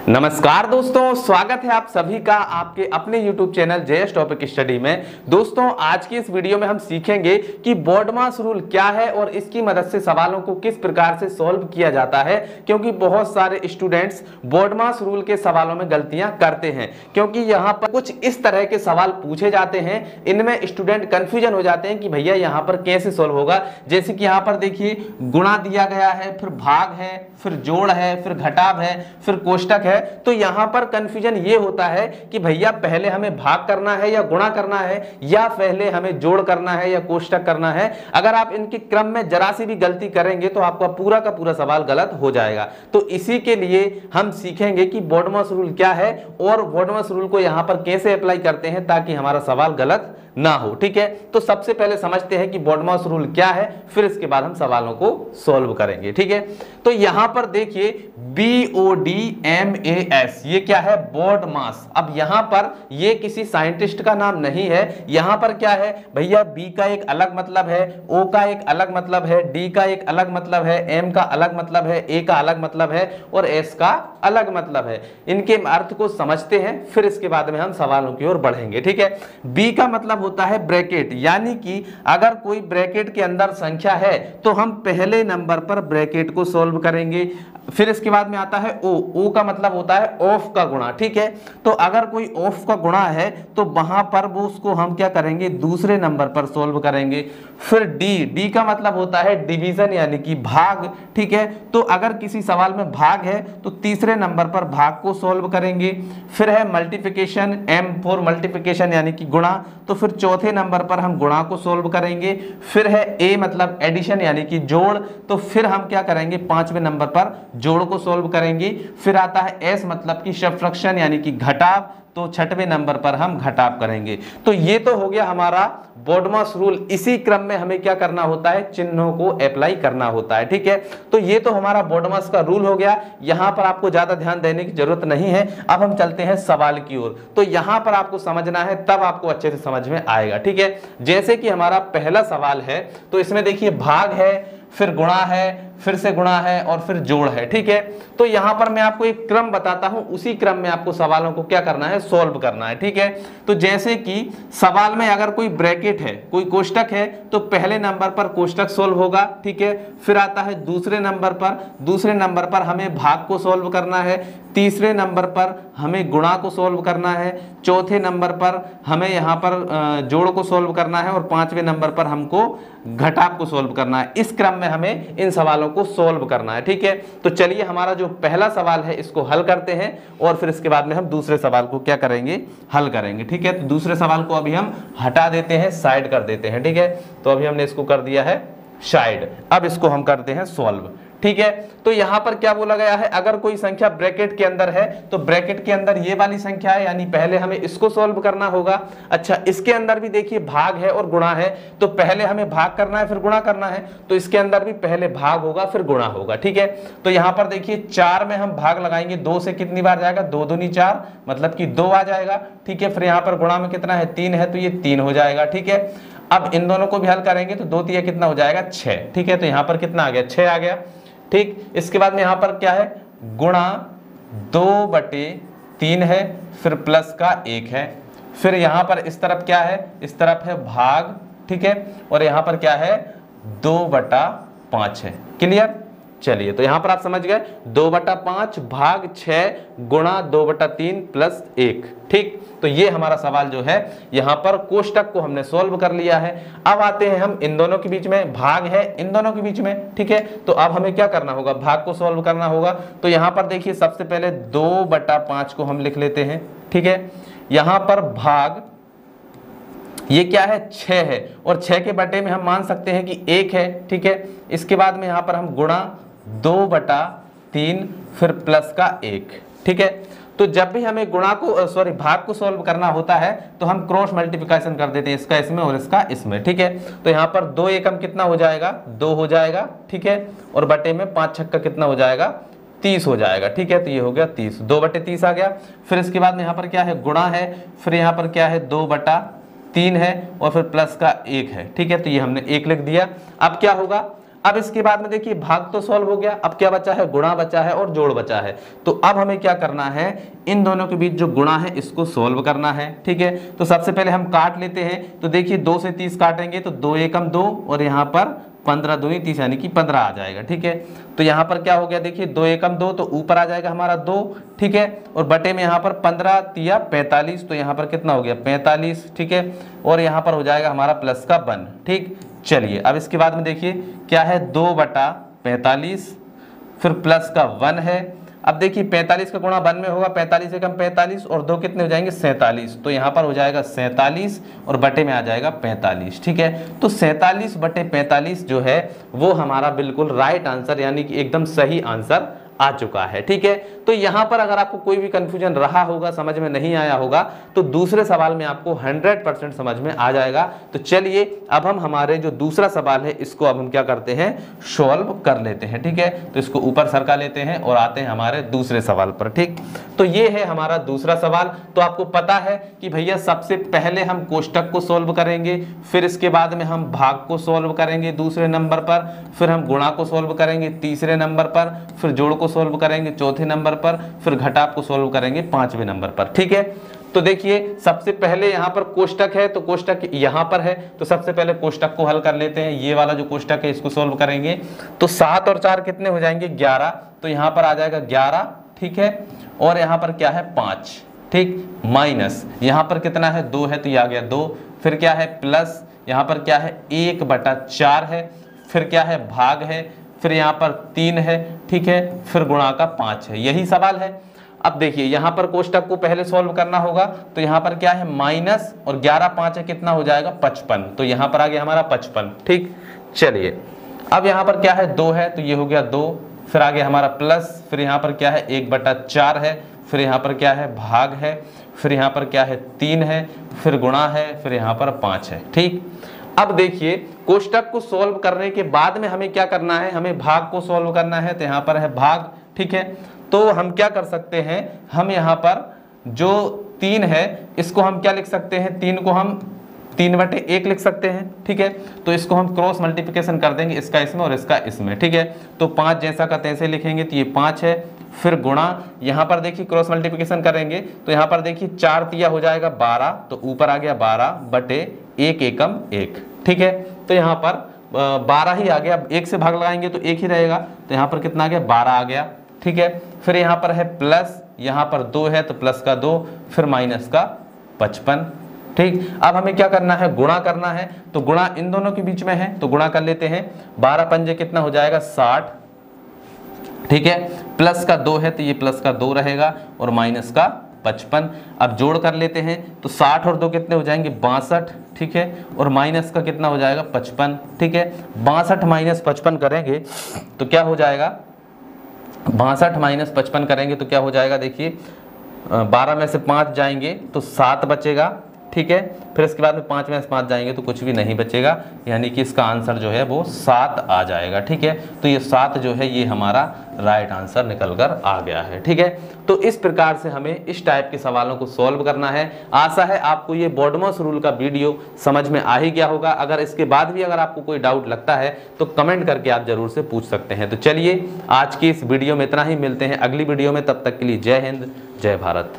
नमस्कार दोस्तों, स्वागत है आप सभी का आपके अपने YouTube channel JS topic study में। दोस्तों, आज की इस वीडियो में हम सीखेंगे कि BODMAS रूल क्या है और इसकी मदद से सवालों को किस प्रकार से सॉल्व किया जाता है, क्योंकि बहुत सारे स्टूडेंट्स BODMAS रूल के सवालों में गलतियां करते हैं। क्योंकि यहाँ पर कुछ इस तरह के सवाल पूछे जाते हैं, इनमें स्टूडेंट कंफ्यूजन हो जाते हैं कि भैया यहाँ पर कैसे सॉल्व होगा। जैसे कि यहाँ पर देखिए, गुणा दिया गया है, फिर भाग है, फिर जोड़ है, फिर घटाव है, फिर कोष्टक है। तो यहां पर कंफ्यूजन ये होता है कि भैया पहले हमें भाग करना है या गुणा करना है, या पहले हमें जोड़ करना है या कोष्टक करना है। अगर आप इनके क्रम में जरा सी भी गलती करेंगे तो आपका पूरा का पूरा सवाल गलत हो जाएगा। तो इसी के लिए हम सीखेंगे कि BODMAS रूल क्या है और BODMAS रूल को यहां पर कैसे अप्लाई करते हैं ताकि हमारा सवाल गलत ना हो। ठीक है, तो सबसे पहले समझते हैं कि BODMAS रूल क्या है, फिर इसके बाद हम सवालों को सॉल्व करेंगे। ठीक है, तो यहां पर देखिए BODMAS, ये क्या है? BODMAS। अब यहां पर ये किसी साइंटिस्ट का नाम नहीं है। यहां पर क्या है भैया, B का एक अलग मतलब है, O का एक अलग मतलब है, D का एक अलग मतलब है, M का अलग मतलब है, A का अलग मतलब है और S का अलग मतलब है। इनके अर्थ को समझते हैं, फिर इसके बाद में हम सवालों की ओर बढ़ेंगे। ठीक है, B का मतलब होता है ब्रैकेट, यानी कि अगर कोई ब्रैकेट के अंदर संख्या है तो हम पहले नंबर पर ब्रैकेट को सॉल्व करेंगे। फिर इसके बाद में आता है O का मतलब होता है ऑफ का गुणा। ठीक है, तो अगर कोई ऑफ का गुणा है तो वहां पर वो उसको हम क्या करेंगे, दूसरे नंबर पर सॉल्व करेंगे। फिर D का मतलब होता है डिवीजन, यानी कि भाग। ठीक है, तो अगर किसी सवाल में भाग है तो तीसरे नंबर पर भाग को सॉल्व करेंगे। फिर है मल्टीप्लिकेशन, M फॉर मल्टीप्लिकेशन यानी कि गुणा, तो फिर चौथे नंबर पर हम गुणा को सॉल्व करेंगे। फिर है A मतलब एडिशन यानी कि जोड़, तो फिर हम क्या करेंगे, पांचवें नंबर पर जोड़ को सॉल्व करेंगे। फिर आता है S मतलब कि सब्ट्रैक्शन यानी कि घटाव, तो छठवें नंबर पर हम घटाव करेंगे। तो ये तो हो गया हमारा BODMAS रूल। इसी क्रम में हमें क्या करना होता है, चिन्हों को अप्लाई करना होता है। ठीक है, तो ये तो हमारा BODMAS का रूल हो गया। यहां पर आपको ज्यादा ध्यान देने की जरूरत नहीं है। अब हम चलते हैं सवाल की ओर। तो यहां पर आपको समझना है, तब आपको अच्छे से समझ में आएगा। ठीक है, जैसे कि हमारा पहला सवाल है, तो इसमें देखिए भाग है, फिर गुणा है, फिर से गुणा है और फिर जोड़ है। ठीक है, तो यहां पर मैं आपको एक क्रम बताता हूं, उसी क्रम में आपको सवालों को क्या करना है, सॉल्व करना है। ठीक है, तो जैसे कि सवाल में अगर कोई ब्रैकेट है, कोई कोष्टक है, तो पहले नंबर पर कोष्टक सॉल्व होगा। ठीक है, फिर आता है दूसरे नंबर पर हमें भाग को सॉल्व करना है, तीसरे नंबर पर हमें गुणा को सॉल्व करना है, चौथे नंबर पर हमें यहाँ पर जोड़ को सॉल्व करना है और पांचवें नंबर पर हमको घटाव को सॉल्व करना है। इस क्रम में हमें इन सवालों को सॉल्व करना है। ठीक है, तो चलिए हमारा जो पहला सवाल है इसको हल करते हैं और फिर इसके बाद में हम दूसरे सवाल को क्या करेंगे, हल करेंगे। ठीक है, तो दूसरे सवाल को अभी हम हटा देते हैं, साइड कर देते हैं। ठीक है, तो अभी हमने इसको कर दिया है साइड। अब इसको हम करते हैं सॉल्व। ठीक है, तो यहां पर क्या बोला गया है, अगर कोई संख्या ब्रैकेट के अंदर है तो ब्रैकेट के अंदर ये वाली संख्या है, यानी पहले हमें इसको सॉल्व करना होगा। अच्छा, इसके अंदर भी देखिए भाग है और गुणा है, तो पहले हमें भाग करना है फिर गुणा करना है, तो इसके अंदर भी पहले भाग होगा फिर गुणा होगा। ठीक है, तो यहां पर देखिए 4 में हम भाग लगाएंगे, 2 से कितनी बार जाएगा, 2 दूनी 4 मतलब कि 2 आ जाएगा। ठीक है, फिर यहां पर गुणा में कितना है, 3 है, तो ये 3 हो जाएगा। ठीक है, अब इन दोनों को भी हल करेंगे तो 2 3 कितना हो जाएगा, 6। ठीक है, तो यहां पर कितना आ गया, 6 आ गया। ठीक, इसके बाद में यहां पर क्या है, गुणा 2/3 है, फिर प्लस का 1 है। फिर यहां पर इस तरफ क्या है, इस तरफ है भाग। ठीक है, और यहां पर क्या है, 2/5 है। क्लियर? चलिए, तो यहां पर आप समझ गए, 2/5 भाग 6 गुणा 2/3 प्लस 1। ठीक, तो ये हमारा सवाल जो है, यहां पर कोष्टक को हमने सॉल्व कर लिया है। अब आते हैं हम इन दोनों के बीच में, भाग है इन दोनों के बीच में। ठीक है, तो अब हमें क्या करना होगा, भाग को सॉल्व करना होगा। तो यहां पर देखिए सबसे पहले 2/5 को हम लिख लेते हैं। ठीक है, यहां पर भाग ये क्या है, 6 है, और 6 के बटे में हम मान सकते हैं कि 1 है। ठीक है, इसके बाद में यहां पर हम गुणा 2/3 फिर प्लस का 1। ठीक है, तो जब भी हमें भाग को सॉल्व करना होता है तो हम क्रॉस मल्टीप्लिकेशन कर देते हैं, इसका इसमें और इसका इसमें। ठीक है, तो यहाँ पर 2 एकम कितना हो जाएगा, 2 हो जाएगा। ठीक है, और बटे में 5 छक्का कितना हो जाएगा, 30 हो जाएगा। ठीक है, तो ये हो गया 30, 2/30 आ गया। फिर इसके बाद में यहाँ पर क्या है, गुणा है, फिर यहाँ पर क्या है, 2/3 है और फिर प्लस का 1 है। ठीक है, तो ये हमने 1 लिख दिया। अब क्या होगा, अब इसके बाद में देखिए भाग तो सॉल्व हो गया, अब क्या बचा है, गुणा बचा है और जोड़ बचा है। तो अब हमें क्या करना है, इन दोनों के बीच जो गुणा है इसको सॉल्व करना है। ठीक है, तो सबसे पहले हम काट लेते हैं। तो देखिए 2 से 30 काटेंगे तो 2 एकम 2 और यहाँ पर 15 दूनी 30 यानी कि 15 आ जाएगा। ठीक है, तो यहाँ पर क्या हो गया, देखिए 2 एकम 2 तो ऊपर आ जाएगा हमारा 2। ठीक है, और बटे में यहाँ पर 15 तिया 45, तो यहाँ पर कितना हो गया 45। ठीक है, और यहाँ पर हो जाएगा हमारा प्लस का 1। ठीक, चलिए अब इसके बाद में देखिए क्या है, 2/45 फिर प्लस का 1 है। अब देखिए 45 का गुणा 1 में होगा, 45 एकम 45 और 2 कितने हो जाएंगे 47, तो यहाँ पर हो जाएगा 47 और बटे में आ जाएगा 45। ठीक है, तो 47/45 जो है वो हमारा बिल्कुल राइट आंसर यानी कि एकदम सही आंसर आ चुका है। ठीक है, तो यहां पर अगर आपको कोई भी कंफ्यूजन रहा होगा, समझ में नहीं आया होगा, तो दूसरे सवाल में आपको 100% समझ में आ जाएगा। तो चलिए अब हम हमारे जो दूसरा सवाल है इसको अब हम क्या करते हैं, सॉल्व कर लेते हैं। ठीक है, तो इसको ऊपर सरका लेते हैं और आते हैं हमारे दूसरे सवाल पर। ठीक, तो ये है हमारा दूसरा सवाल। तो आपको पता है कि भैया सबसे पहले हम कोष्टक को सॉल्व करेंगे, फिर इसके बाद में हम भाग को सॉल्व करेंगे दूसरे नंबर पर, फिर हम गुणा को सॉल्व करेंगे तीसरे नंबर पर, फिर जोड़ को सॉल्व करेंगे चौथे नंबर पर, फिर घटाव को सॉल्व करेंगे 5वें नंबर पर। ठीक है, तो देखिए सबसे पहले यहाँ पर कोष्टक है, तो कोष्टक यहाँ पर है, तो सबसे पहले कोष्टक को हल कर लेते हैं। ये वाला जो कोष्टक है इसको सॉल्व करेंगे तो 7 और 4 कितने हो जाएंगे 11, तो यहाँ पर आ जाएगा 11। ठीक है, और यहाँ पर क्या है 5। ठीक, माइनस यहाँ पर कितना है 2 है, तो ये आ गया 2। फिर क्या है प्लस, यहाँ पर क्या है 1/4 है, फिर क्या है भाग है, फिर यहाँ पर 3 है। ठीक है, फिर गुणा का 5 है। यही सवाल है। अब देखिए यहाँ पर कोष्टक को पहले सॉल्व करना होगा, तो यहाँ पर क्या है माइनस और 11 5 है, कितना हो जाएगा 55, तो यहाँ पर आ गया हमारा 55। ठीक, चलिए अब यहाँ पर क्या है 2 है, तो ये हो गया 2, फिर आगे हमारा प्लस, फिर यहाँ पर क्या है 1/4 है, फिर यहाँ पर क्या है भाग है, फिर यहाँ पर क्या है 3 है, फिर गुणा है, फिर यहाँ पर 5 है। ठीक, अब देखिए कोष्टक को सॉल्व करने के बाद में हमें क्या करना है, हमें भाग को सॉल्व करना है, तो यहाँ पर है भाग। ठीक है, तो हम क्या कर सकते हैं, हम यहाँ पर जो 3 है इसको हम क्या लिख सकते हैं, 3 को हम 3/1 लिख सकते हैं। ठीक है, तो इसको हम क्रॉस मल्टीप्लिकेशन कर देंगे, इसका इसमें और इसका इसमें। ठीक है, तो 5 जैसा का तैसे लिखेंगे, तो ये 5 है, फिर गुणा, यहाँ पर देखिए क्रॉस मल्टीप्लिकेशन करेंगे तो यहाँ पर देखिए 4 तिया हो जाएगा 12, तो ऊपर आ गया 12/1 एकम 1। ठीक है, तो यहाँ पर 12 ही आ गया, 1 से भाग लगाएंगे तो 1 ही रहेगा, तो यहाँ पर कितना आ गया 12 आ गया। ठीक है, फिर यहाँ पर है प्लस, यहाँ पर 2 है तो प्लस का 2, फिर माइनस का 55। ठीक, अब हमें क्या करना है, गुणा करना है, तो गुणा इन दोनों के बीच में है, तो गुणा कर लेते हैं। 12 पंजे कितना हो जाएगा 60। ठीक है, प्लस का 2 है तो ये प्लस का 2 रहेगा और माइनस का 55। अब जोड़ कर लेते हैं, तो 60 और 2 कितने हो जाएंगे 62। ठीक है, और माइनस का कितना हो जाएगा 55। ठीक है, 62 माइनस 55 करेंगे तो क्या हो जाएगा, 62 माइनस 55 करेंगे तो क्या हो जाएगा, देखिए 12 में से 5 जाएंगे तो 7 बचेगा। ठीक है, फिर इसके बाद में 5 में से 5 जाएंगे तो कुछ भी नहीं बचेगा, यानी कि इसका आंसर जो है वो 7 आ जाएगा। ठीक है, तो ये 7 जो है ये हमारा राइट आंसर निकल कर आ गया है। ठीक है, तो इस प्रकार से हमें इस टाइप के सवालों को सॉल्व करना है। आशा है आपको ये बॉडमॉस रूल का वीडियो समझ में आ ही गया होगा। अगर इसके बाद भी अगर आपको कोई डाउट लगता है तो कमेंट करके आप जरूर से पूछ सकते हैं। तो चलिए आज की इस वीडियो में इतना ही, मिलते हैं अगली वीडियो में, तब तक के लिए जय हिंद जय भारत।